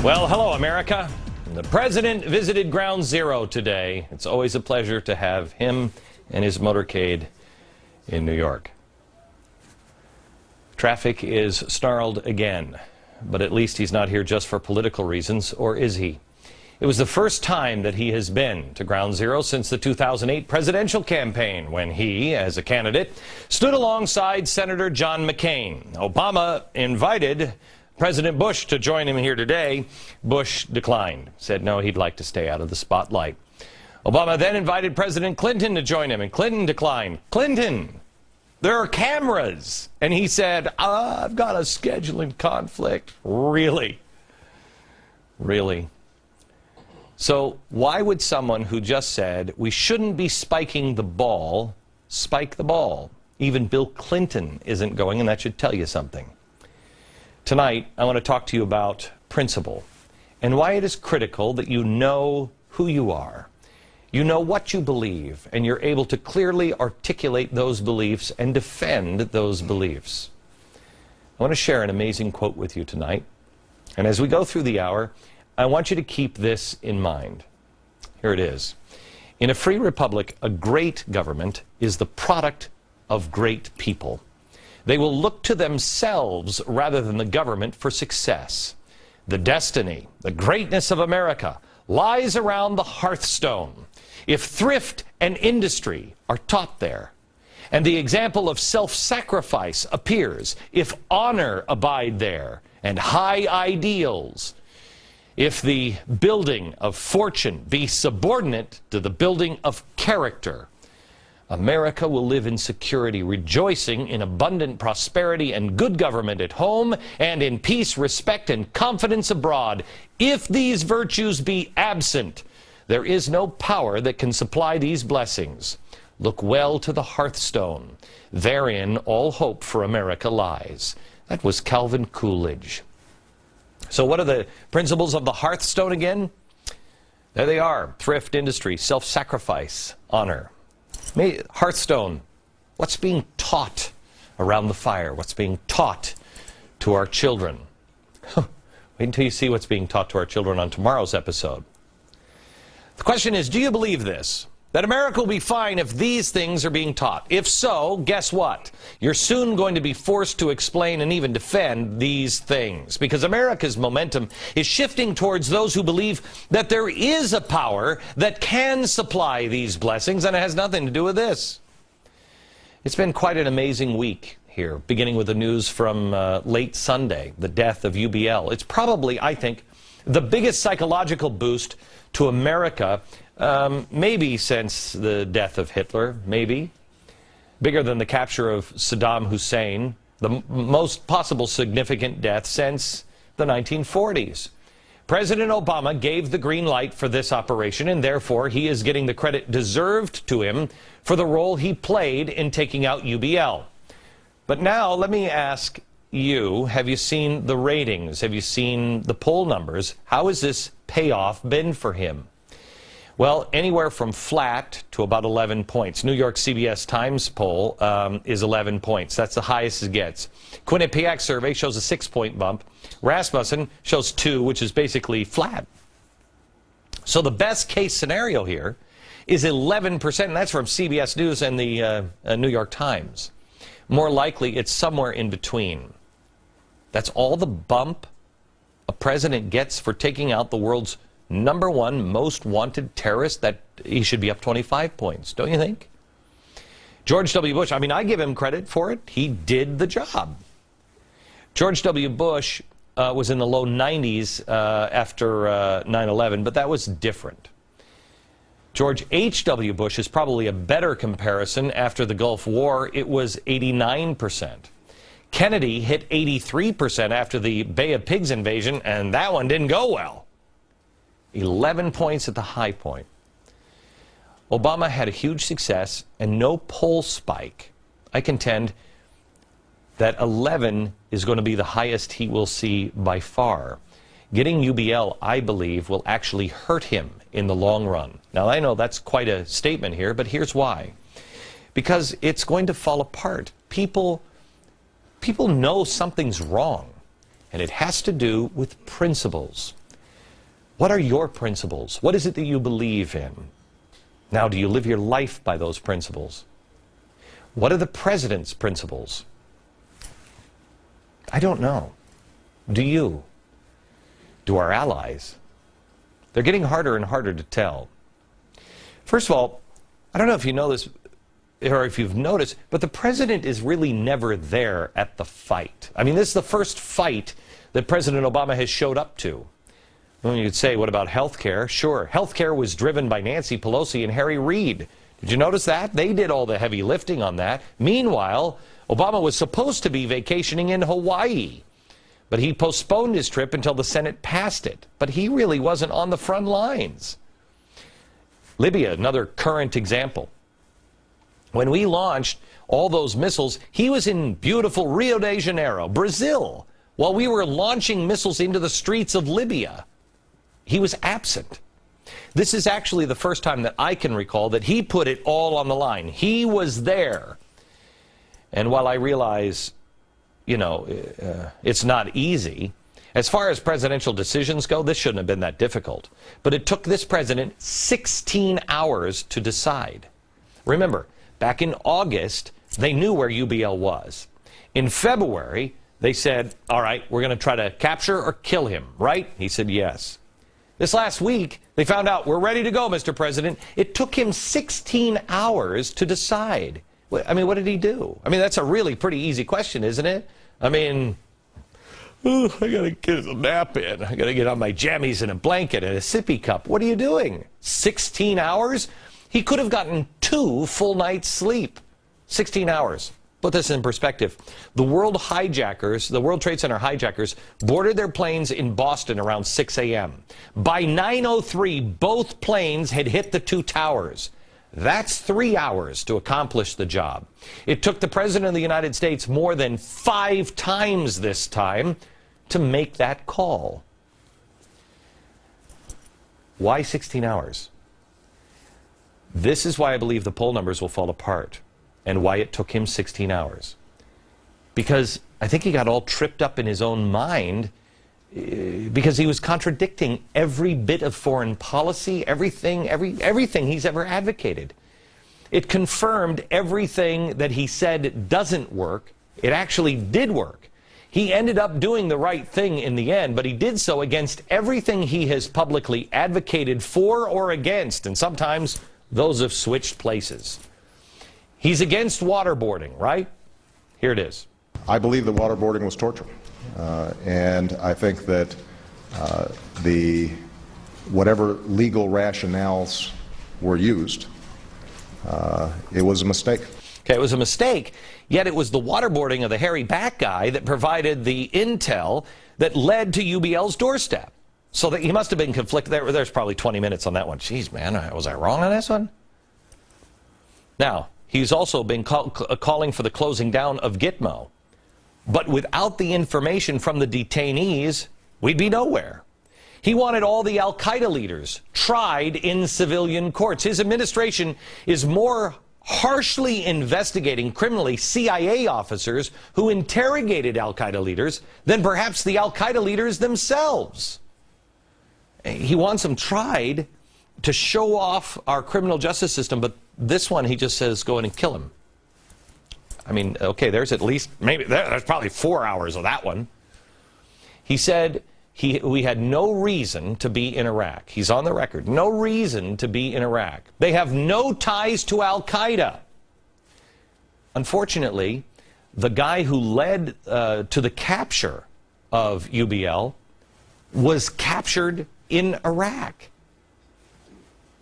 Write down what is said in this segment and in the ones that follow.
Well, hello, America. The president visited Ground Zero today. It's always a pleasure to have him and his motorcade in New York. Traffic is snarled again, but at least he's not here just for political reasons, or is he? It was the first time that he has been to Ground Zero since the 2008 presidential campaign, when he, as a candidate, stood alongside Senator John McCain. Obama invited President Bush to join him here today. Bush declined, said no, he'd like to stay out of the spotlight. Obama then invited President Clinton to join him, and Clinton declined. Clinton, there are cameras. And he said, I've got a scheduling conflict. Really? Really? So why would someone who just said we shouldn't be spiking the ball, spike the ball? Even Bill Clinton isn't going, and that should tell you something. Tonight, I want to talk to you about principle and why it is critical that you know who you are. You know what you believe, and you're able to clearly articulate those beliefs and defend those beliefs. I want to share an amazing quote with you tonight. And as we go through the hour, I want you to keep this in mind. Here it is. In a free republic, a great government is the product of great people. They will look to themselves rather than the government for success. The destiny, the greatness of America lies around the hearthstone. If thrift and industry are taught there, and the example of self-sacrifice appears, if honor abide there, and high ideals, if the building of fortune be subordinate to the building of character, America will live in security, rejoicing in abundant prosperity and good government at home, and in peace, respect, and confidence abroad. If these virtues be absent, there is no power that can supply these blessings. Look well to the hearthstone. Therein all hope for America lies. That was Calvin Coolidge. So what are the principles of the hearthstone again? There they are. Thrift, industry, self-sacrifice, honor. Hearthstone, what's being taught around the fire? What's being taught to our children? Wait until you see what's being taught to our children on tomorrow's episode. The question is, do you believe this? That America will be fine if these things are being taught? If so, guess what? You're soon going to be forced to explain and even defend these things, because America's momentum is shifting towards those who believe that there is a power that can supply these blessings, and it has nothing to do with this. It's been quite an amazing week here, beginning with the news from late Sunday, the death of UBL. It's probably, I think, the biggest psychological boost to America maybe since the death of Hitler, maybe. Bigger than the capture of Saddam Hussein, the most possible significant death since the 1940s. President Obama gave the green light for this operation, and therefore he is getting the credit deserved to him for the role he played in taking out UBL. But now let me ask you, have you seen the ratings? Have you seen the poll numbers? How has this payoff been for him? Well, anywhere from flat to about 11 points. New York CBS Times poll is 11 points. That's the highest it gets. Quinnipiac survey shows a 6-point bump. Rasmussen shows 2, which is basically flat. So the best case scenario here is 11%, and that's from CBS News and the New York Times. More likely, it's somewhere in between. That's all the bump a president gets for taking out the world's #1 most wanted terrorist. That he should be up 25 points, don't you think? George W. Bush, I mean, I give him credit for it. He did the job. George W. Bush was in the low 90s after 9/11, but that was different. George H.W. Bush is probably a better comparison. After the Gulf War, it was 89%. Kennedy hit 83% after the Bay of Pigs invasion, and that one didn't go well. 11 points at the high point. Obama had a huge success and no poll spike. I contend that 11 is going to be the highest he will see by far. Getting UBL, I believe, will actually hurt him in the long run. Now, I know that's quite a statement here, but here's why. Because it's going to fall apart. People know something's wrong, and it has to do with principles. What are your principles? What is it that you believe in? Now, do you live your life by those principles? What are the president's principles? I don't know. Do you? Do our allies? They're getting harder and harder to tell. First of all, I don't know if you know this or if you've noticed, but the president is really never there at the fight. I mean, this is the first fight that President Obama has showed up to. Well, you could say, what about health care? Sure, health care was driven by Nancy Pelosi and Harry Reid. Did you notice that? They did all the heavy lifting on that. Meanwhile, Obama was supposed to be vacationing in Hawaii, but he postponed his trip until the Senate passed it. But he really wasn't on the front lines. Libya, another current example. When we launched all those missiles, he was in beautiful Rio de Janeiro, Brazil, while we were launching missiles into the streets of Libya. He was absent. This is actually the first time that I can recall that he put it all on the line. He was there. And while I realize, it's not easy, as far as presidential decisions go, this shouldn't have been that difficult. But it took this president 16 hours to decide. Remember, back in August, they knew where UBL was. In February, they said, all right, we're going to try to capture or kill him, right? He said yes. This last week, they found out, we're ready to go, Mr. President. It took him 16 hours to decide. I mean, what did he do? I mean, that's a really pretty easy question, isn't it? I mean, I got to get a nap in. I got to get on my jammies and a blanket and a sippy cup. What are you doing? 16 hours? He could have gotten 2 full nights sleep. 16 hours. Put this in perspective. The World Trade Center hijackers boarded their planes in Boston around 6 a.m. By 9:03, both planes had hit the 2 towers. That's 3 hours to accomplish the job. It took the President of the United States more than 5 times this time to make that call. Why 16 hours? This is why I believe the poll numbers will fall apart and why it took him 16 hours. Because I think he got all tripped up in his own mind because he was contradicting every bit of foreign policy, everything he's ever advocated. It confirmed everything that he said doesn't work. It actually did work. He ended up doing the right thing in the end, but he did so against everything he has publicly advocated for or against, and sometimes those have switched places. He's against waterboarding, right? Here it is. I believe that waterboarding was torture. And I think that whatever legal rationales were used, it was a mistake. Okay, it was a mistake, yet it was the waterboarding of the Harry Beck guy that provided the intel that led to UBL's doorstep. So that he must have been conflicted. There's probably 20 minutes on that one. Jeez, man, was I wrong on this one? Now, he's also been calling for the closing down of Gitmo. But without the information from the detainees, we'd be nowhere. He wanted all the al-Qaeda leaders tried in civilian courts. His administration is more harshly investigating criminally CIA officers who interrogated al-Qaeda leaders than perhaps the al-Qaeda leaders themselves. He wants them tried to show off our criminal justice system, but this one he just says go in and kill him. I mean, okay, there's at least, there's probably 4 hours of that one. He said we had no reason to be in Iraq. He's on the record. No reason to be in Iraq. They have no ties to al-Qaeda. Unfortunately, the guy who led to the capture of UBL was captured in Iraq.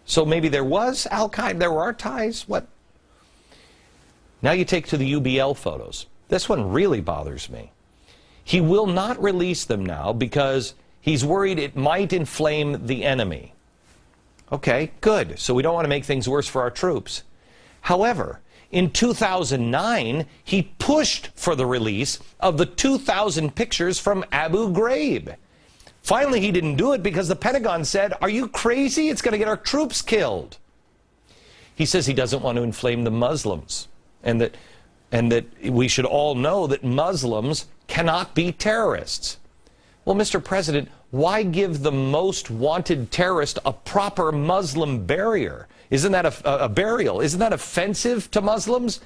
So maybe there was al-Qaeda, there were ties, what? Now you take to the UBL photos. This one really bothers me. He will not release them now because he's worried it might inflame the enemy. Okay, good. So we don't want to make things worse for our troops. However, in 2009, he pushed for the release of the 2,000 pictures from Abu Ghraib. Finally, he didn't do it because the Pentagon said, are you crazy? It's going to get our troops killed. He says he doesn't want to inflame the Muslims. And that we should all know that Muslims cannot be terrorists. Well, Mr. President, why give the most wanted terrorist a proper Muslim burial? Isn't that a burial? Isn't that offensive to Muslims?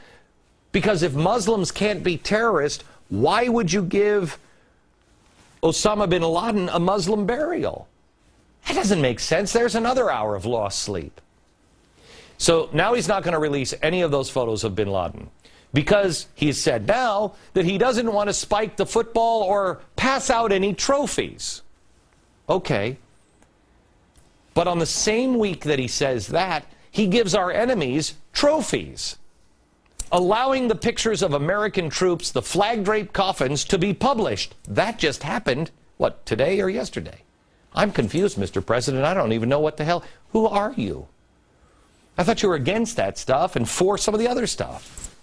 Because if Muslims can't be terrorists, why would you give Osama bin Laden a Muslim burial? That doesn't make sense. There's another hour of lost sleep. So now he's not going to release any of those photos of bin Laden because he's said now that he doesn't want to spike the football or pass out any trophies. Okay. But on the same week that he says that, he gives our enemies trophies, allowing the pictures of American troops, the flag-draped coffins, to be published. That just happened, what, today or yesterday? I'm confused, Mr. President. I don't even know what the hell. Who are you? I thought you were against that stuff and for some of the other stuff.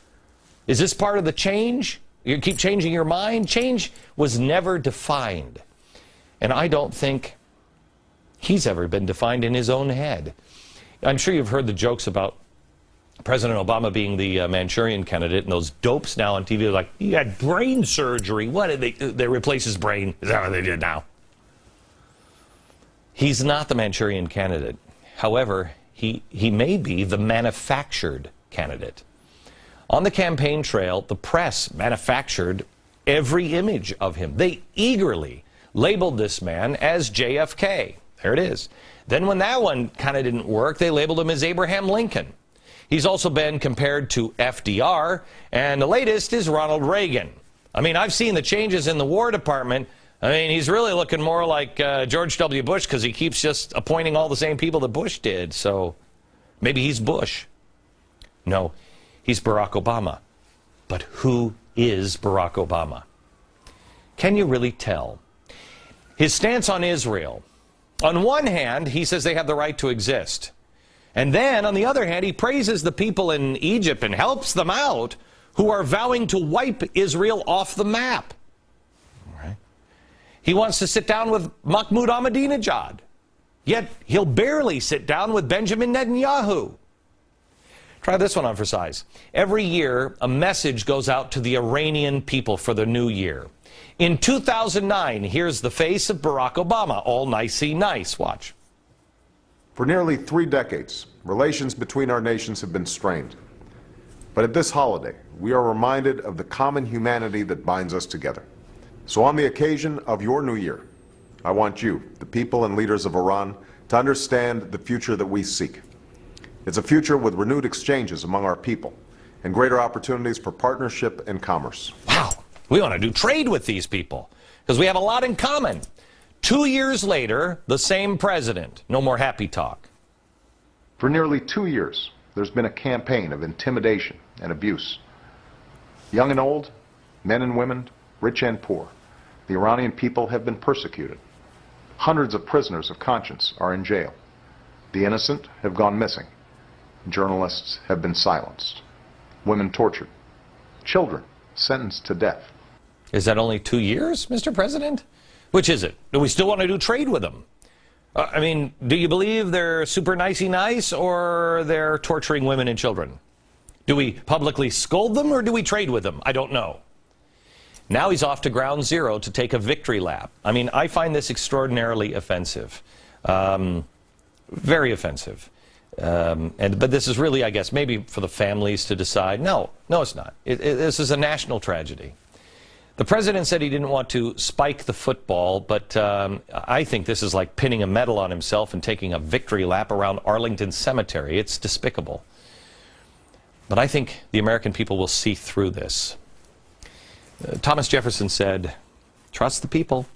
Is this part of the change? You keep changing your mind? Change was never defined. And I don't think he's ever been defined in his own head. I'm sure you've heard the jokes about President Obama being the Manchurian candidate, and those dopes now on TV are like, he had brain surgery. What did they replace his brain? Is that what they did now? He's not the Manchurian candidate. However, he may be the manufactured candidate. On the campaign trail, the press manufactured every image of him. They eagerly labeled this man as JFK. There it is. Then when that one kind of didn't work, they labeled him as Abraham Lincoln. He's also been compared to FDR, and the latest is Ronald Reagan. I mean, I've seen the changes in the War Department. I mean, he's really looking more like George W. Bush because he keeps just appointing all the same people that Bush did. So maybe he's Bush. No, he's Barack Obama. But who is Barack Obama? Can you really tell? His stance on Israel. On one hand, he says they have the right to exist. And then, on the other hand, he praises the people in Egypt and helps them out who are vowing to wipe Israel off the map. Right. He wants to sit down with Mahmoud Ahmadinejad, yet he'll barely sit down with Benjamin Netanyahu. Try this one on for size. Every year, a message goes out to the Iranian people for the new year. In 2009, here's the face of Barack Obama, all nicey nice. Watch. For nearly 3 decades, relations between our nations have been strained. But at this holiday, we are reminded of the common humanity that binds us together. So on the occasion of your new year, I want you, the people and leaders of Iran, to understand the future that we seek. It's a future with renewed exchanges among our people and greater opportunities for partnership and commerce. Wow. We want to do trade with these people because we have a lot in common. 2 years later, the same president. No more happy talk. For nearly 2 years, there's been a campaign of intimidation and abuse. Young and old, men and women, rich and poor, the Iranian people have been persecuted. Hundreds of prisoners of conscience are in jail. The innocent have gone missing. Journalists have been silenced. Women tortured. Children sentenced to death. Is that only 2 years, Mr. President? Which is it? Do we still want to do trade with them? I mean, do you believe they're super nicey nice or they're torturing women and children? Do we publicly scold them or do we trade with them? I don't know. Now he's off to ground zero to take a victory lap. I mean, I find this extraordinarily offensive. Very offensive. But this is really, I guess, maybe for the families to decide. No, it's not. This is a national tragedy. The president said he didn't want to spike the football, but I think this is like pinning a medal on himself and taking a victory lap around Arlington Cemetery. It's despicable. But I think the American people will see through this. Thomas Jefferson said, trust the people.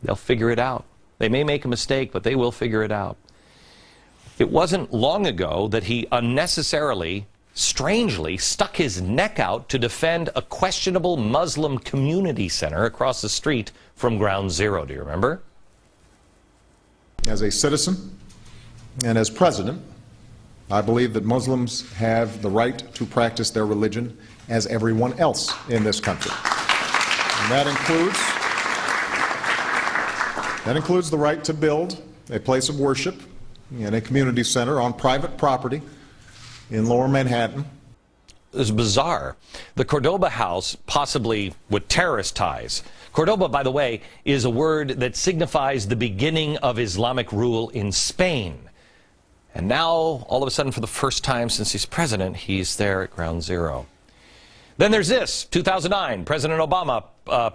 They'll figure it out. They may make a mistake, but they will figure it out. It wasn't long ago that he unnecessarily, strangely, stuck his neck out to defend a questionable Muslim community center across the street from Ground Zero. Do you remember? As a citizen and as president, I believe that Muslims have the right to practice their religion as everyone else in this country. And that includes the right to build a place of worship in a community center on private property in Lower Manhattan. is bizarre. The Cordoba house, possibly with terrorist ties. Cordoba, by the way, is a word that signifies the beginning of Islamic rule in Spain. And now, all of a sudden, for the first time since he's president, he's there at ground zero. Then there's this, 2009, President Obama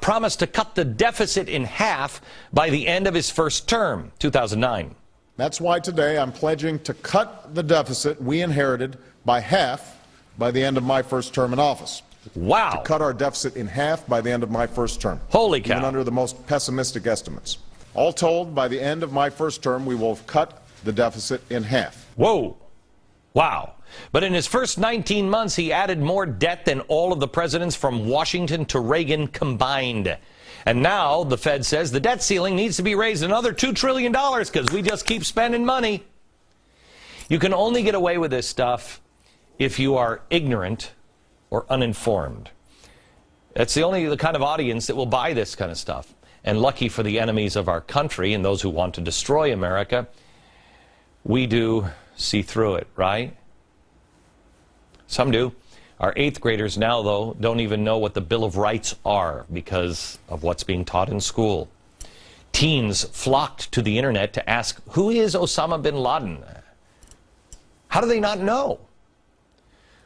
promised to cut the deficit in half by the end of his first term, 2009. That's why today I'm pledging to cut the deficit we inherited by half by the end of my first term in office. Wow. To cut our deficit in half by the end of my first term. Holy cow. Even under the most pessimistic estimates. All told, by the end of my first term, we will have cut the deficit in half. Whoa. Wow. But in his first 19 months, he added more debt than all of the presidents from Washington to Reagan combined. And now the Fed says the debt ceiling needs to be raised another $2 trillion because we just keep spending money. You can only get away with this stuff if you are ignorant or uninformed. That's the kind of audience that will buy this kind of stuff. And lucky for the enemies of our country and those who want to destroy America, we do see through it, right? Some do. Our 8th graders now, though, don't even know what the Bill of Rights are because of what's being taught in school. Teens flocked to the internet to ask, who is Osama bin Laden? How do they not know?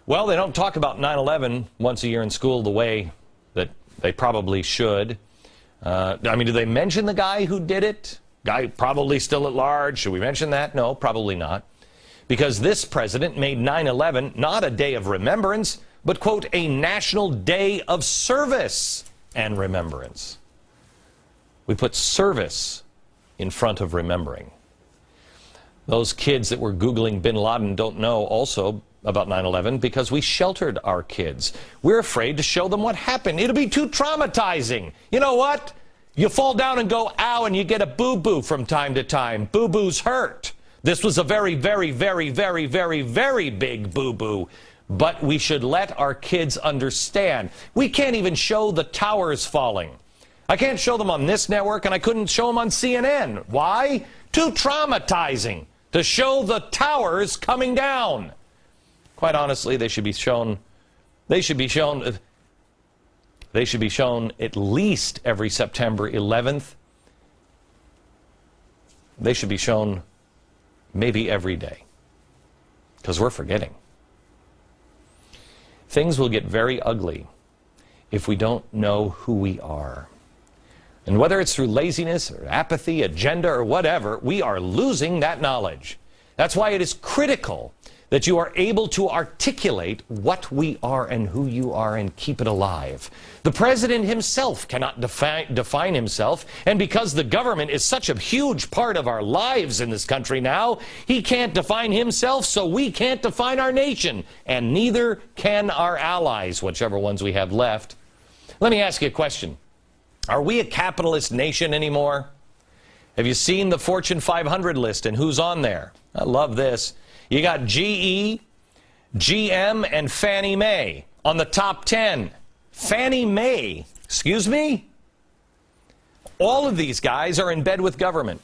Well, they don't talk about 9/11 once a year in school the way that they probably should. Do they mention the guy who did it? Guy probably still at large. Should we mention that? No, probably not. Because this president made 9/11 not a day of remembrance, but, quote, a national day of service and remembrance. We put service in front of remembering. Those kids that were Googling bin Laden don't know also about 9/11 because we sheltered our kids. We're afraid to show them what happened. It'll be too traumatizing. You know what? You fall down and go, ow, and you get a boo-boo from time to time. Boo-boos hurt. This was a very, very, very, very, very, very big boo-boo. But we should let our kids understand. We can't even show the towers falling. I can't show them on this network, and I couldn't show them on CNN. Why? Too traumatizing to show the towers coming down. Quite honestly, they should be shown at least every September 11th. They should be shown maybe every day, because we're forgetting. Things will get very ugly if we don't know who we are. And whether it's through laziness or apathy, agenda, or whatever, we are losing that knowledge. That's why it is critical that you are able to articulate what we are and who you are and keep it alive. The president himself cannot define himself, and because the government is such a huge part of our lives in this country now, he can't define himself, so we can't define our nation, and neither can our allies, whichever ones we have left. Let me ask you a question. Are we a capitalist nation anymore? Have you seen the Fortune 500 list and who's on there? I love this. You got GE, GM, and Fannie Mae on the top 10. Fannie Mae, excuse me? All of these guys are in bed with government,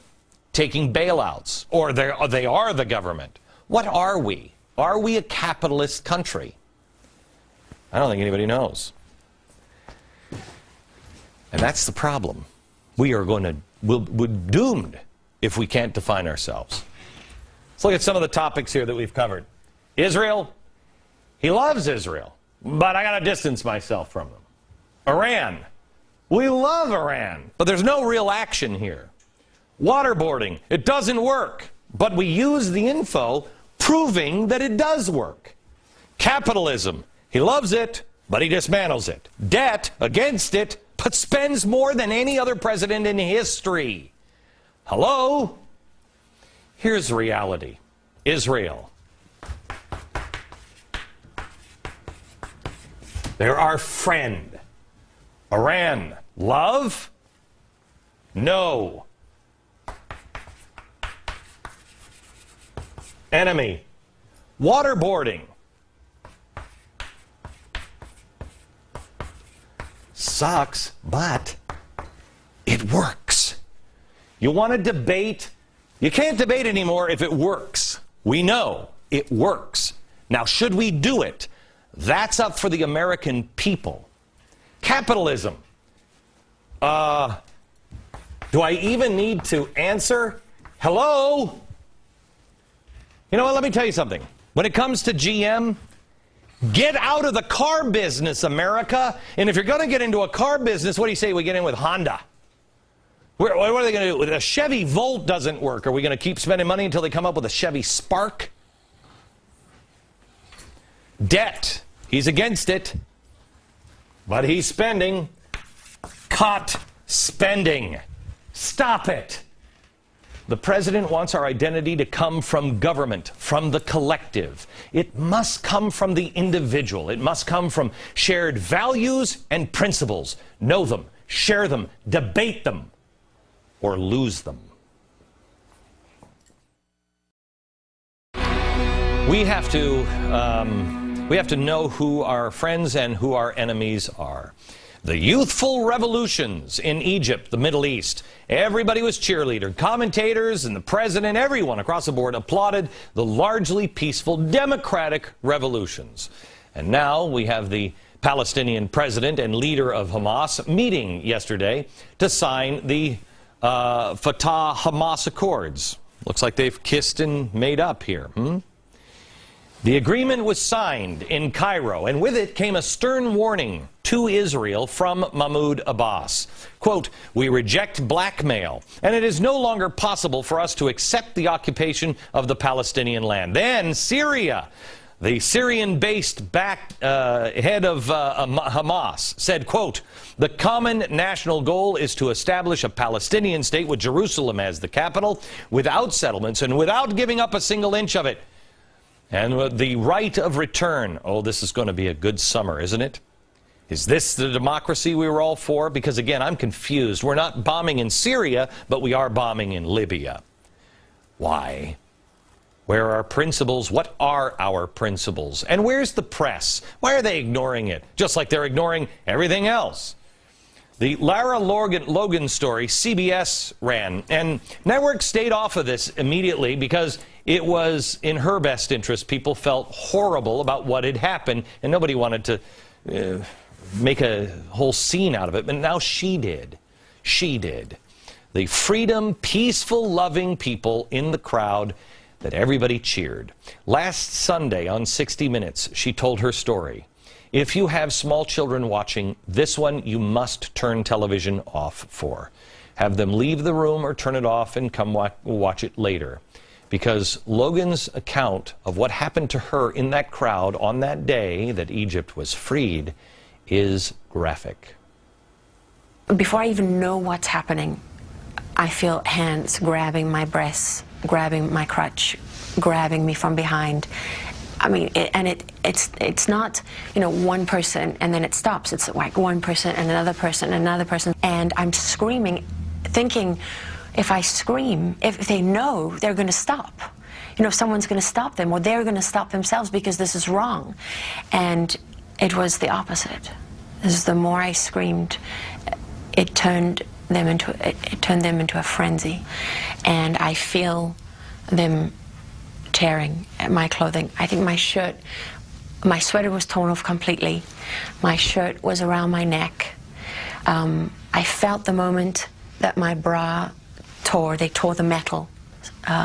taking bailouts, or they are the government. What are we? Are we a capitalist country? I don't think anybody knows. And that's the problem. We're doomed if we can't define ourselves. Let's look at some of the topics here that we've covered. Israel, he loves Israel, but I got to distance myself from them. Iran, we love Iran, but there's no real action here. Waterboarding, it doesn't work, but we use the info proving that it does work. Capitalism, he loves it, but he dismantles it. Debt, against it, but spends more than any other president in history. Hello? Here's reality. Israel. They're our friend. Iran. Love? No. Enemy. Waterboarding. Sucks, but it works. You want to debate? You can't debate anymore if it works. We know it works. Now, should we do it? That's up for the American people. Capitalism. Do I even need to answer? Hello? You know what, let me tell you something. When it comes to GM, get out of the car business, America. And if you're going to get into a car business, what do you say we get in with Honda? What are they going to do? A Chevy Volt doesn't work. Are we going to keep spending money until they come up with a Chevy Spark? Debt. He's against it. But he's spending. Cut spending. Stop it. The president wants our identity to come from government, from the collective. It must come from the individual. It must come from shared values and principles. Know them, share them, debate them, or lose them. We have to know who our friends and who our enemies are. The youthful revolutions in Egypt, the Middle East, everybody was cheerleader. Commentators and the president, everyone across the board applauded the largely peaceful democratic revolutions. And now we have the Palestinian president and leader of Hamas meeting yesterday to sign the Fatah-Hamas Accords. Looks like they've kissed and made up here. The agreement was signed in Cairo, and with it came a stern warning to Israel from Mahmoud Abbas. Quote, "We reject blackmail, and it is no longer possible for us to accept the occupation of the Palestinian land." Then Syria. The Syrian-based head of Hamas said, quote, "The common national goal is to establish a Palestinian state with Jerusalem as the capital, without settlements and without giving up a single inch of it. And the right of return." Oh, this is going to be a good summer, isn't it? Is this the democracy we were all for? Because, again, I'm confused. We're not bombing in Syria, but we are bombing in Libya. Why? Where are our principles? What are our principles? And where's the press? Why are they ignoring it? Just like they're ignoring everything else. The Lara Logan story, CBS ran, and networks stayed off of this immediately because it was in her best interest. People felt horrible about what had happened, and nobody wanted to make a whole scene out of it. But now she did. She did. The freedom, peaceful, loving people in the crowd that everybody cheered. Last Sunday on 60 Minutes, she told her story. If you have small children watching, this one you must turn television off for. Have them leave the room or turn it off and come watch it later. Because Logan's account of what happened to her in that crowd on that day that Egypt was freed is graphic. Before I even know what's happening, I feel hands grabbing my breasts, grabbing my crutch, grabbing me from behind. I mean, it's not, you know, one person and then it stops. It's like one person and another person and another person. And I'm screaming, thinking, if I scream, if they know, they're going to stop. You know, someone's going to stop them, or they're going to stop themselves because this is wrong. And it was the opposite. The more I screamed, it turned them into a frenzy. And I feel them tearing at my clothing. I think my sweater was torn off completely. My shirt was around my neck. I felt the moment that my bra tore. They tore the metal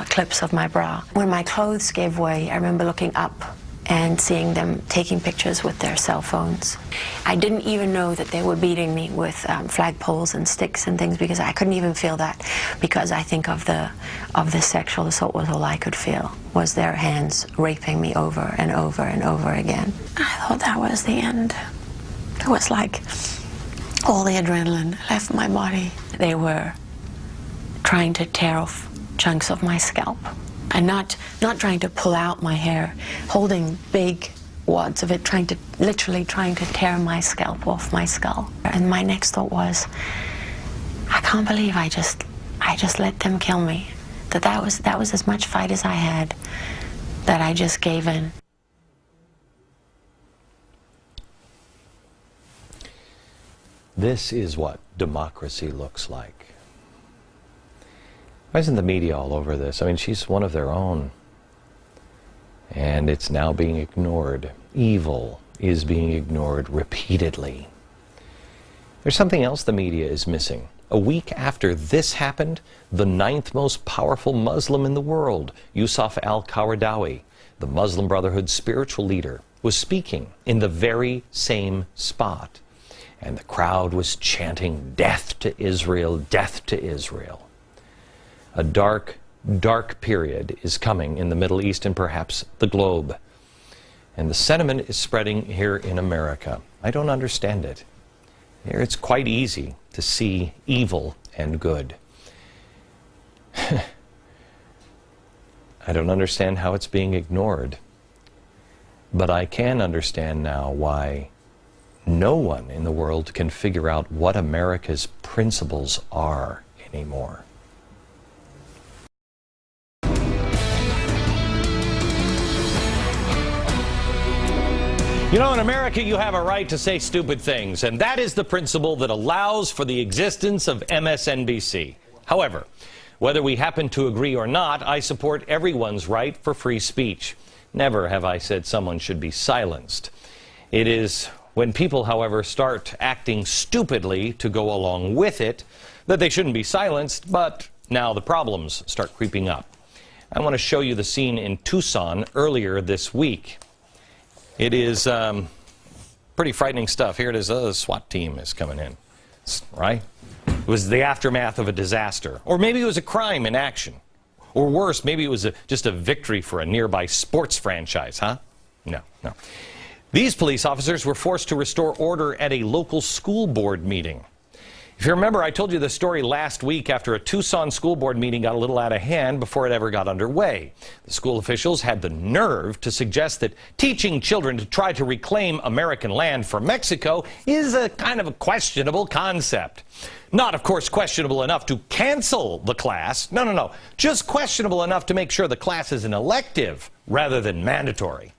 clips of my bra. When my clothes gave way, I remember looking up and seeing them taking pictures with their cell phones. I didn't even know that they were beating me with flagpoles and sticks and things, because I couldn't even feel that, because I think of the sexual assault was all I could feel, was their hands raping me over and over and over again. I thought that was the end. It was like all the adrenaline left my body. They were trying to tear off chunks of my scalp. And not trying to pull out my hair, holding big wads of it, literally trying to tear my scalp off my skull. And my next thought was, I can't believe I just let them kill me. That was as much fight as I had, that I just gave in. This is what democracy looks like. Why isn't the media all over this? I mean, she's one of their own. And it's now being ignored. Evil, is being ignored repeatedly. There's something else the media is missing. A week after this happened, the 9th most powerful Muslim in the world, Yusuf al-Qaradawi, the Muslim Brotherhood's spiritual leader, was speaking in the very same spot. And the crowd was chanting, "Death to Israel, death to Israel." A dark, dark period is coming in the Middle East and perhaps the globe. And the sentiment is spreading here in America. I don't understand it. Here it's quite easy to see evil and good. I don't understand how it's being ignored. But I can understand now why no one in the world can figure out what America's principles are anymore. You know, in America, you have a right to say stupid things, and that is the principle that allows for the existence of MSNBC. However, whether we happen to agree or not, I support everyone's right for free speech. Never have I said someone should be silenced. It is when people, however, start acting stupidly to go along with it that they shouldn't be silenced, but now the problems start creeping up. I want to show you the scene in Tucson earlier this week. It is pretty frightening stuff. Here it is. The SWAT team is coming in, right? It was the aftermath of a disaster. Or maybe it was a crime in action. Or worse, maybe it was just a victory for a nearby sports franchise, huh? No. These police officers were forced to restore order at a local school board meeting. If you remember, I told you the story last week after a Tucson school board meeting got a little out of hand before it ever got underway. The school officials had the nerve to suggest that teaching children to try to reclaim American land from Mexico is a kind of a questionable concept. Not, of course, questionable enough to cancel the class. No. Just questionable enough to make sure the class is an elective rather than mandatory.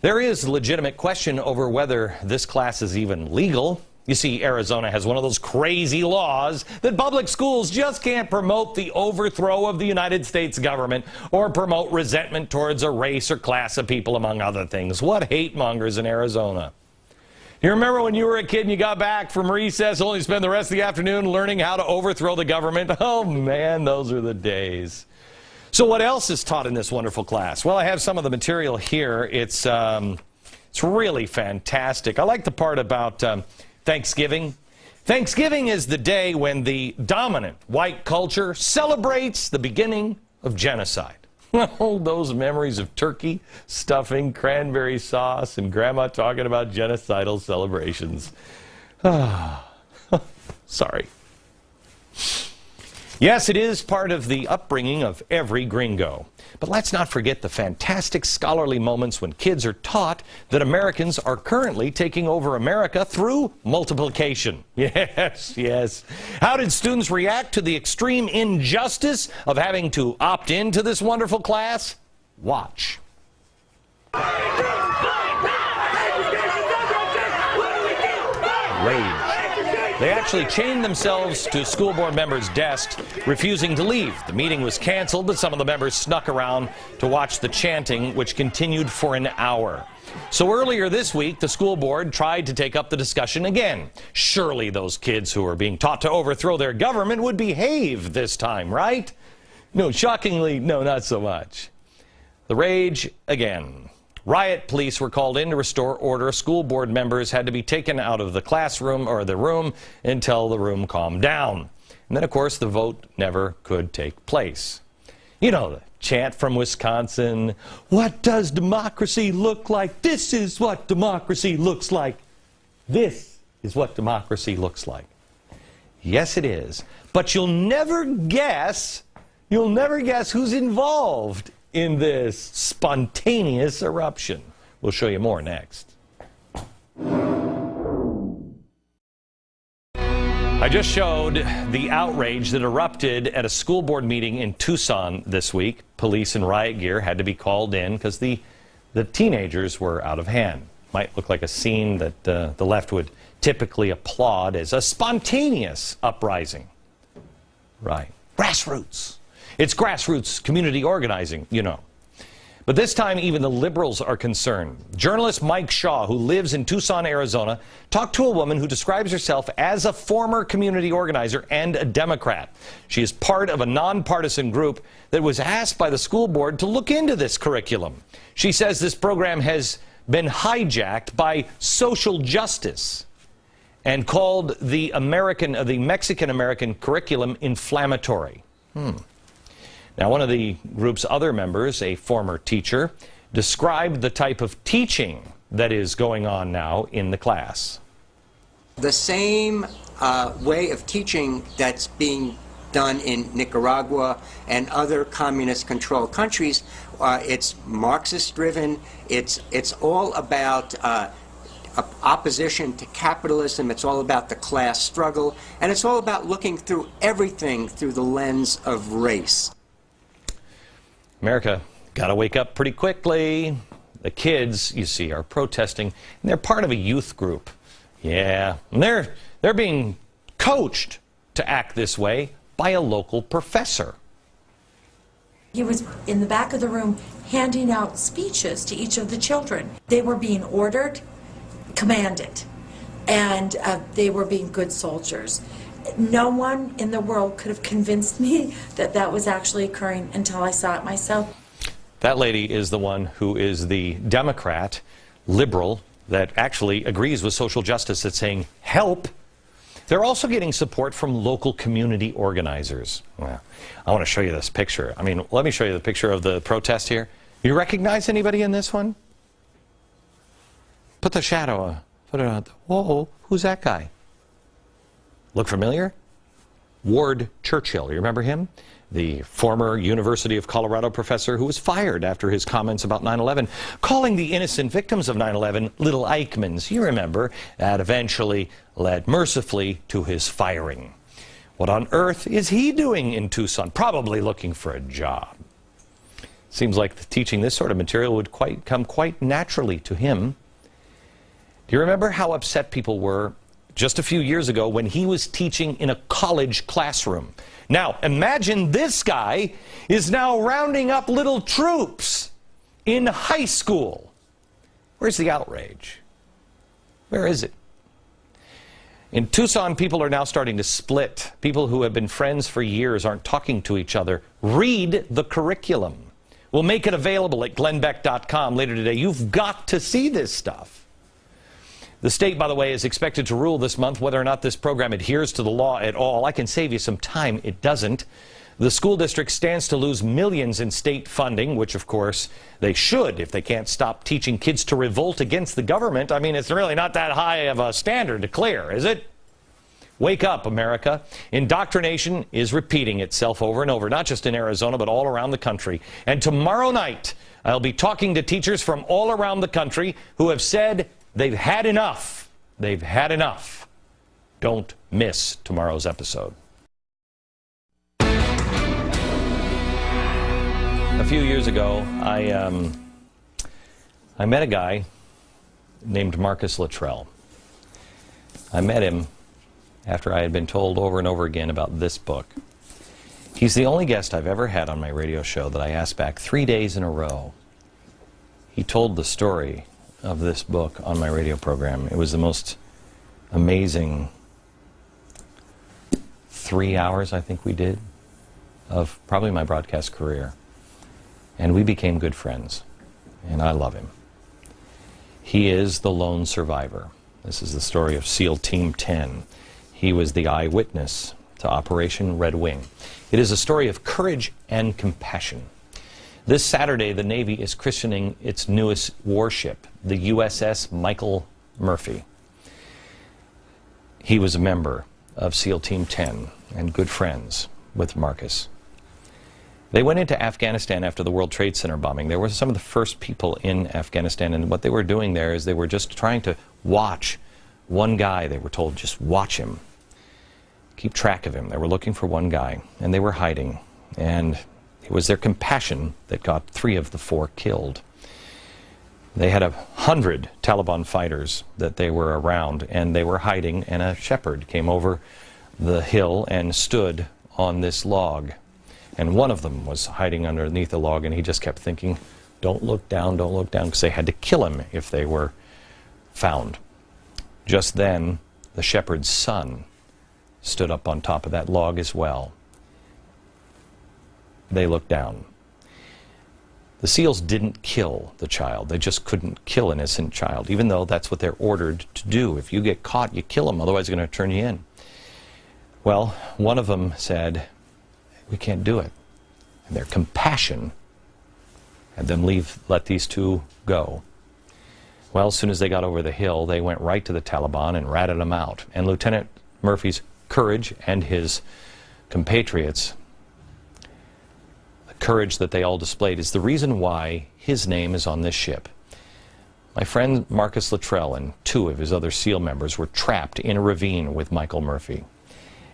There is a legitimate question over whether this class is even legal. You see, Arizona has one of those crazy laws that public schools just can't promote the overthrow of the United States government or promote resentment towards a race or class of people, among other things. What hate mongers in Arizona. You remember when you were a kid and you got back from recess only to spend the rest of the afternoon learning how to overthrow the government? Oh man, those are the days. So what else is taught in this wonderful class? Well, I have some of the material here. It's really fantastic. I like the part about Thanksgiving. Thanksgiving is the day when the dominant white culture celebrates the beginning of genocide. Oh, those memories of turkey, stuffing, cranberry sauce, and Grandma talking about genocidal celebrations. Sorry. Yes, it is part of the upbringing of every gringo. But let's not forget the fantastic scholarly moments when kids are taught that Americans are currently taking over America through multiplication. Yes. How did students react to the extreme injustice of having to opt into this wonderful class? Watch. Rage. They actually chained themselves to school board members' desks, refusing to leave. The meeting was canceled, but some of the members snuck around to watch the chanting, which continued for an hour. So earlier this week, the school board tried to take up the discussion again. Surely those kids who are being taught to overthrow their government would behave this time, right? No, shockingly, no, not so much. The rage again. Riot police were called in to restore order. School board members had to be taken out of the classroom or the room until the room calmed down. And then, of course, the vote never could take place. You know, the chant from Wisconsin, "What does democracy look like? This is what democracy looks like. This is what democracy looks like." Yes, it is. But you'll never guess who's involved in this spontaneous eruption. We'll show you more next. I just showed the outrage that erupted at a school board meeting in Tucson this week. Police in riot gear had to be called in because the teenagers were out of hand. Might look like a scene that the left would typically applaud as a spontaneous uprising. Right. Grassroots. It's grassroots community organizing, you know. But this time, even the liberals are concerned. Journalist Mike Shaw, who lives in Tucson, Arizona, talked to a woman who describes herself as a former community organizer and a Democrat. She is part of a nonpartisan group that was asked by the school board to look into this curriculum. She says this program has been hijacked by social justice and called the Mexican-American curriculum inflammatory. Now, one of the group's other members, a former teacher, described the type of teaching that is going on now in the class. The same way of teaching that's being done in Nicaragua and other communist-controlled countries, it's Marxist-driven. It's all about opposition to capitalism. It's all about the class struggle, and it's all about looking through everything through the lens of race. America got to wake up pretty quickly. The kids, you see, are protesting, and they're part of a youth group. Yeah, and they're being coached to act this way by a local professor. He was in the back of the room handing out speeches to each of the children. They were being ordered, commanded, and they were being good soldiers. No one in the world could have convinced me that that was actually occurring until I saw it myself. That lady is the one who is the Democrat, liberal, that actually agrees with social justice, that's saying, help. They're also getting support from local community organizers. Well, I want to show you this picture. I mean, let me show you the picture of the protest here. You recognize anybody in this one? Put the shadow, put it on. Whoa, who's that guy? Look familiar? Ward Churchill, you remember him? The former University of Colorado professor who was fired after his comments about 9/11, calling the innocent victims of 9/11 little Eichmanns. You remember, that eventually led mercifully to his firing. What on earth is he doing in Tucson? Probably looking for a job. Seems like teaching this sort of material would come quite naturally to him. Do you remember how upset people were just a few years ago when he was teaching in a college classroom? Now, imagine this guy is now rounding up little troops in high school. Where's the outrage? Where is it? In Tucson, people are now starting to split. People who have been friends for years aren't talking to each other. Read the curriculum. We'll make it available at glennbeck.com later today. You've got to see this stuff. The state, by the way, is expected to rule this month whether or not this program adheres to the law at all. I can save you some time. It doesn't. The school district stands to lose millions in state funding, which, of course, they should if they can't stop teaching kids to revolt against the government. I mean, it's really not that high of a standard to clear, is it? Wake up, America. Indoctrination is repeating itself over and over, not just in Arizona, but all around the country. And tomorrow night, I'll be talking to teachers from all around the country who have said they've had enough. They've had enough. Don't miss tomorrow's episode. A few years ago, I met a guy named Marcus Luttrell. I met him after I had been told over and over again about this book. He's the only guest I've ever had on my radio show that I asked back 3 days in a row. He told the story of this book on my radio program. It was the most amazing 3 hours, I think we did, of probably my broadcast career. And we became good friends, and I love him. He is the lone survivor. This is the story of SEAL Team 10. He was the eyewitness to Operation Red Wing. It is a story of courage and compassion. This Saturday, the Navy is christening its newest warship, the USS Michael Murphy. He was a member of SEAL Team 10 and good friends with Marcus. They went into Afghanistan after the World Trade Center bombing. They were some of the first people in Afghanistan, and what they were doing there is they were just trying to watch one guy. They were told, just watch him. Keep track of him. They were looking for one guy, and they were hiding. And it was their compassion that got 3 of the 4 killed. They had 100 Taliban fighters that they were around, and they were hiding, and a shepherd came over the hill and stood on this log. And one of them was hiding underneath the log, and he just kept thinking, don't look down, because they had to kill him if they were found. Just then, the shepherd's son stood up on top of that log as well. They looked down. The SEALs didn't kill the child. They just couldn't kill an innocent child, even though that's what they're ordered to do. If you get caught, you kill them, otherwise they're going to turn you in. Well, one of them said, we can't do it. And their compassion had them let these two go. Well, as soon as they got over the hill, they went right to the Taliban and ratted them out. And Lieutenant Murphy's courage and his compatriots, the courage that they all displayed, is the reason why his name is on this ship. My friend Marcus Luttrell and two of his other SEAL members were trapped in a ravine with Michael Murphy.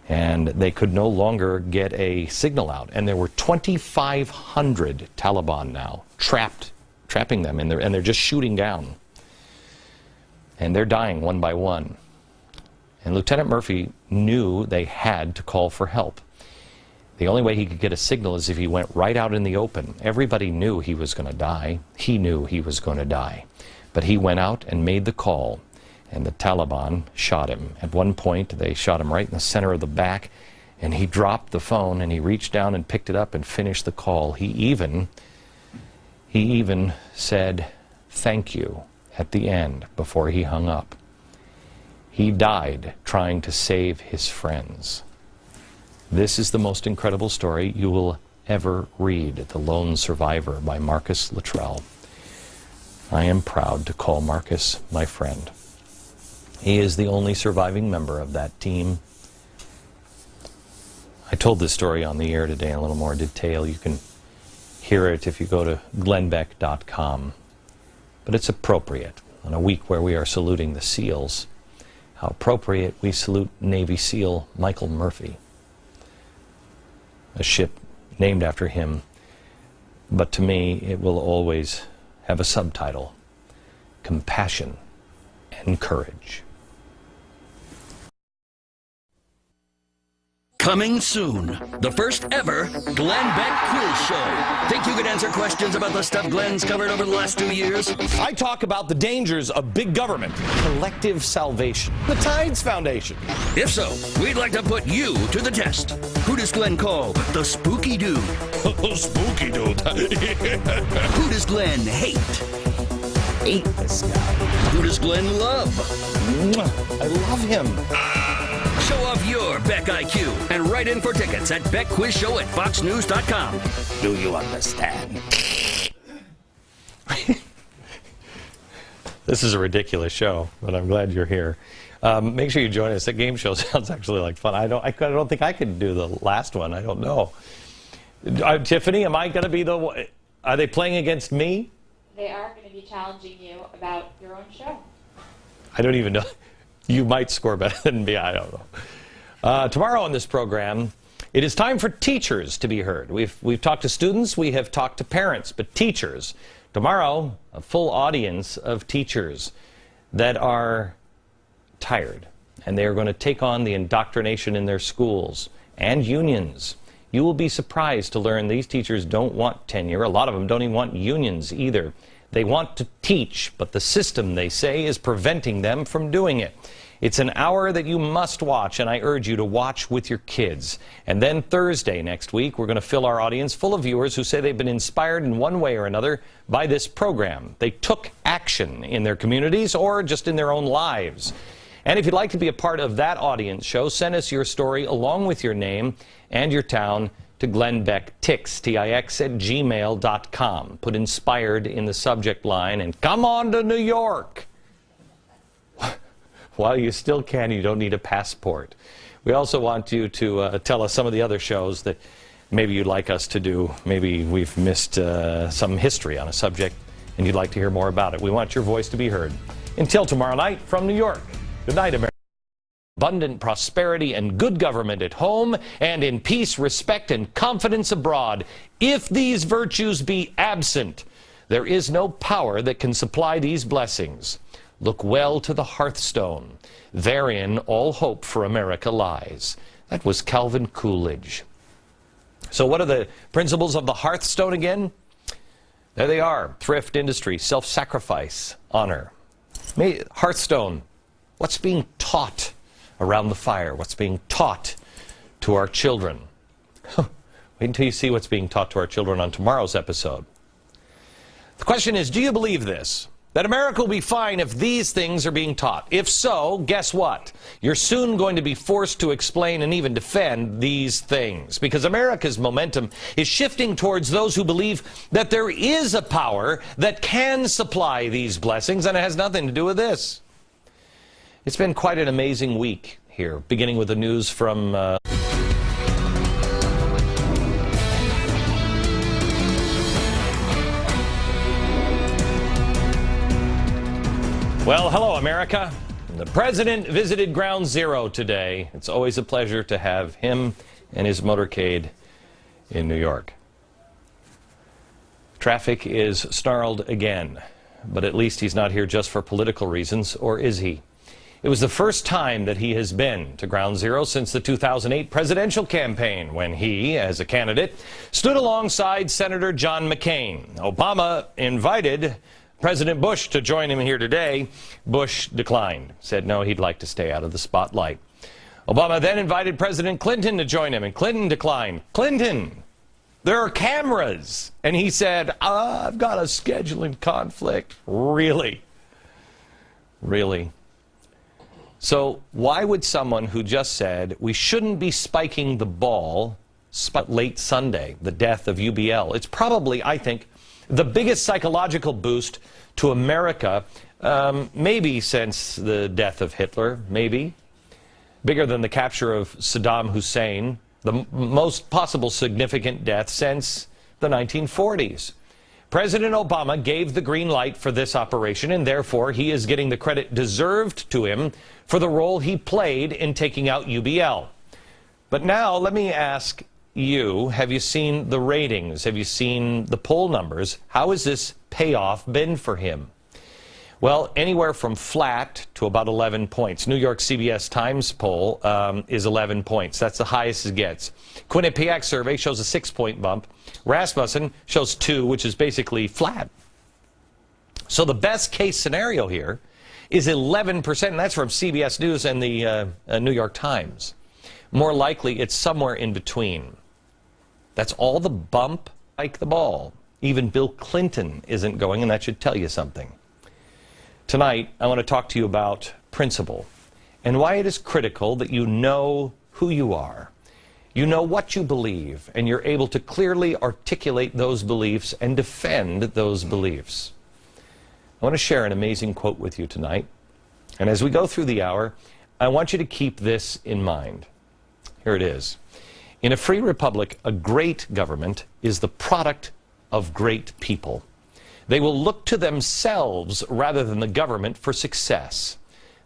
And they could no longer get a signal out. And there were 2,500 Taliban now trapping them, and they're just shooting down. And they're dying one by one. And Lieutenant Murphy knew they had to call for help. The only way he could get a signal is if he went right out in the open. Everybody knew he was going to die. He knew he was going to die. But he went out and made the call, and the Taliban shot him. At one point, they shot him right in the center of the back, and he dropped the phone, and he reached down and picked it up and finished the call. He even said, "Thank you," at the end, before he hung up. He died trying to save his friends. This is the most incredible story you will ever read, The Lone Survivor by Marcus Luttrell. I am proud to call Marcus my friend. He is the only surviving member of that team. I told this story on the air today in a little more detail. You can hear it if you go to glennbeck.com. But it's appropriate on a week where we are saluting the SEALs. How appropriate we salute Navy SEAL Michael Murphy. A ship named after him. But to me, it will always have a subtitle: Compassion and Courage. Coming soon, the first ever Glenn Beck quiz show. Think you could answer questions about the stuff Glenn's covered over the last 2 years? I talk about the dangers of big government, collective salvation, the Tides Foundation. If so, we'd like to put you to the test. Who does Glenn call the spooky dude? Spooky dude. Who does Glenn hate? Hate this guy. Who does Glenn love? I love him. Show off your Beck IQ and write in for tickets at beckquizshow@foxnews.com. Do you understand? This is a ridiculous show, but I'm glad you're here. Make sure you join us. That game show sounds actually like fun. I don't think I could do the last one. I don't know. Tiffany, am I going to be the one? Are they playing against me? They are going to be challenging you about your own show. I don't even know. You might score better than me. I don't know. Tomorrow on this program, it is time for teachers to be heard. We've talked to students. We have talked to parents. But teachers. Tomorrow, a full audience of teachers that are tired. And they are going to take on the indoctrination in their schools and unions. You will be surprised to learn these teachers don't want tenure. A lot of them don't even want unions either. They want to teach, but the system, they say, is preventing them from doing it. It's an hour that you must watch, and I urge you to watch with your kids. And then Thursday next week, we're going to fill our audience full of viewers who say they've been inspired in one way or another by this program. They took action in their communities or just in their own lives. And if you'd like to be a part of that audience show, send us your story along with your name and your town to glennbecktix, T-I-X, @gmail.com. Put inspired in the subject line and come on to New York. While you still can, you don't need a passport. We also want you to tell us some of the other shows that maybe you'd like us to do. Maybe we've missed some history on a subject and you'd like to hear more about it. We want your voice to be heard. Until tomorrow night from New York. Good night, America. Abundant prosperity and good government at home, and in peace, respect, and confidence abroad. If these virtues be absent, there is no power that can supply these blessings. Look well to the hearthstone. Therein all hope for America lies. That was Calvin Coolidge. So what are the principles of the hearthstone again? There they are. Thrift, industry, self-sacrifice, honor. Hearthstone. What's being taught around the fire? What's being taught to our children? Wait until you see what's being taught to our children on tomorrow's episode. The question is, do you believe this? That America will be fine if these things are being taught? If so, guess what? You're soon going to be forced to explain and even defend these things, because America's momentum is shifting towards those who believe that there is a power that can supply these blessings, and it has nothing to do with this. It's been quite an amazing week here, beginning with the news from Well, hello, America. The president visited Ground Zero today. It's always a pleasure to have him and his motorcade in New York. Traffic is snarled again, but at least he's not here just for political reasons, or is he? It was the first time that he has been to Ground Zero since the 2008 presidential campaign, when he, as a candidate, stood alongside Senator John McCain. Obama invited President Bush to join him here today. Bush declined, said no, he'd like to stay out of the spotlight. Obama then invited President Clinton to join him, and Clinton declined. Clinton, there are cameras. And he said, I've got a scheduling conflict. Really? Really? So why would someone who just said we shouldn't be spiking the ball late Sunday, the death of UBL? It's probably, I think, the biggest psychological boost to America, maybe since the death of Hitler, maybe. Bigger than the capture of Saddam Hussein, the most possible significant death since the 1940s. President Obama gave the green light for this operation, and therefore he is getting the credit deserved to him for the role he played in taking out UBL. But now let me ask you, have you seen the ratings? Have you seen the poll numbers? How has this payoff been for him? Well, anywhere from flat to about 11 points. New York CBS Times poll is 11 points. That's the highest it gets. Quinnipiac survey shows a 6-point bump. Rasmussen shows 2, which is basically flat. So the best case scenario here is 11%, and that's from CBS News and the New York Times. More likely, it's somewhere in between. That's all the bump, like the ball. Even Bill Clinton isn't going, and that should tell you something. Tonight, I want to talk to you about principle and why it is critical that you know who you are. You know what you believe, and you're able to clearly articulate those beliefs and defend those beliefs. I want to share an amazing quote with you tonight. And as we go through the hour, I want you to keep this in mind. Here it is. In a free republic, a great government is the product of great people. They will look to themselves rather than the government for success.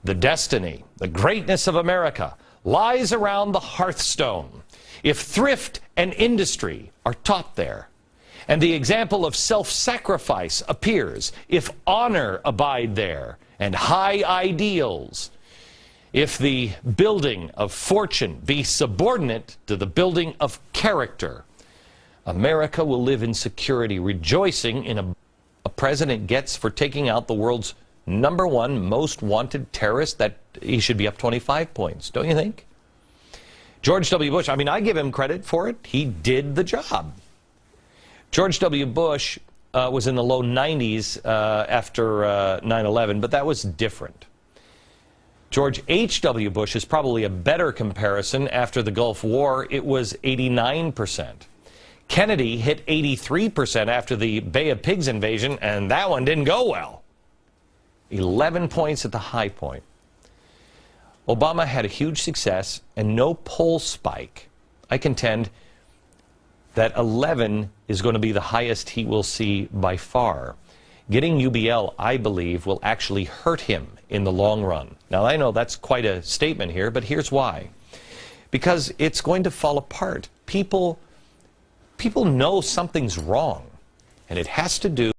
The destiny, the greatness of America lies around the hearthstone. If thrift and industry are taught there, and the example of self-sacrifice appears, if honor abide there, and high ideals, if the building of fortune be subordinate to the building of character, America will live in security, rejoicing in a president gets for taking out the world's #1 most wanted terrorist. That he should be up 25 points, don't you think? George W. Bush, I mean, I give him credit for it. He did the job. George W. Bush was in the low 90s after 9/11, but that was different. George H.W. Bush is probably a better comparison. After the Gulf War, it was 89%. Kennedy hit 83% after the Bay of Pigs invasion, and that one didn't go well. 11 points at the high point. Obama had a huge success and no poll spike. I contend that 11 is going to be the highest he will see by far. Getting UBL, I believe, will actually hurt him in the long run. Now, I know that's quite a statement here, but here's why. Because it's going to fall apart. People know something's wrong, and it has to do